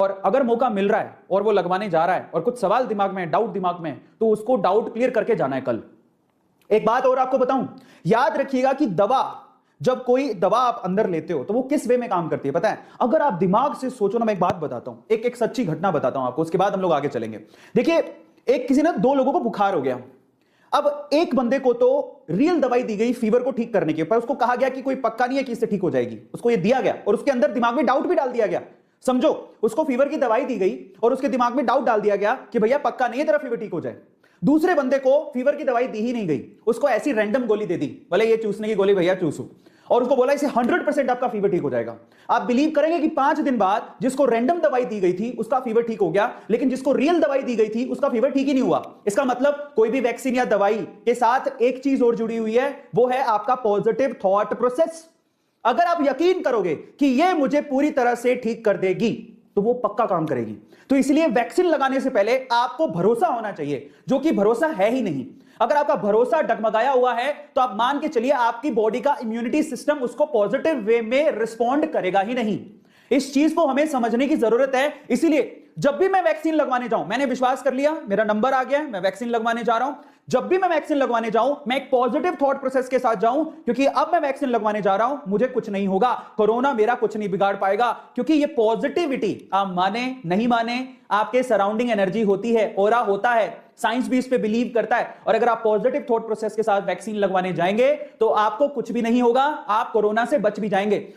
और अगर मौका मिल रहा है और वो लगवाने जा रहा है और कुछ सवाल दिमाग में, डाउट दिमाग में, तो उसको डाउट क्लियर करके जाना है कल। एक बात और आपको बताऊं, याद रखिएगा कि जब कोई दवा आप अंदर लेते हो तो वो किस वे में काम करती है पता है? अगर आप दिमाग से सोचो ना, मैं एक बात बताता हूं, एक सच्ची घटना बताता हूं आपको, उसके बाद हम लोग आगे चलेंगे। देखिए, एक किसी ने 2 लोगों को बुखार हो गया। अब एक बंदे को तो रियल दवाई दी गई फीवर को ठीक करने की, पर उसको कहा गया कि कोई पक्का नहीं है कि इससे ठीक हो जाएगी। उसको ये दिया गया और उसके अंदर दिमाग में डाउट भी डाल दिया गया। समझो, उसको फीवर की दवाई दी गई और उसके दिमाग में डाउट डाल दिया गया कि भैया पक्का नहीं है तेरा फीवर ठीक हो जाए। दूसरे बंदे को फीवर की दवाई दी ही नहीं गई, उसको ऐसी रैंडम गोली दे दी, भले ये चूसने की गोली भैया चूसो, और उसको बोला इसे 100% आपका फीवर ठीक हो जाएगा। आप बिलीव करेंगे कि 5 दिन बाद जिसको रैंडम दवाई दी गई थी उसका फीवर ठीक हो गया, लेकिन जिसको रियल दवाई दी गई थी उसका फीवर ठीक ही नहीं हुआ। इसका मतलब कोई भी वैक्सीन या दवाई के साथ एक चीज और जुड़ी हुई है, वो है आपका पॉजिटिव थॉट प्रोसेस। अगर आप यकीन करोगे कि ये मुझे पूरी तरह से ठीक कर देगी, तो वो पक्का काम करेगी। तो इसलिए वैक्सीन लगाने से पहले आपको भरोसा होना चाहिए, जो कि भरोसा है ही नहीं। अगर आपका भरोसा डगमगाया हुआ है तो आप मान के चलिए आपकी बॉडी का इम्यूनिटी सिस्टम उसको पॉजिटिव वे में रिस्पॉन्ड करेगा ही नहीं। इस चीज को हमें समझने की जरूरत है। इसीलिए जब भी मैं वैक्सीन लगवाने जाऊं, मैंने विश्वास कर लिया, मेरा नंबर आ गया, मैं वैक्सीन लगवाने जा रहा हूं। जब भी मैं वैक्सीन लगवाने जाऊं, मैं एक पॉजिटिव थॉट प्रोसेस के साथ जाऊं, क्योंकि अब मैं वैक्सीन लगवाने जा रहा हूं, मुझे कुछ नहीं होगा, कोरोना मेरा कुछ नहीं बिगाड़ पाएगा। क्योंकि ये पॉजिटिविटी, आप माने नहीं माने, आपके सराउंडिंग एनर्जी होती है, ऑरा होता है, साइंस भी इस पे बिलीव करता है। और अगर आप पॉजिटिव थॉट प्रोसेस के साथ वैक्सीन लगवाने जाएंगे तो आपको कुछ भी नहीं होगा, आप कोरोना से बच भी जाएंगे।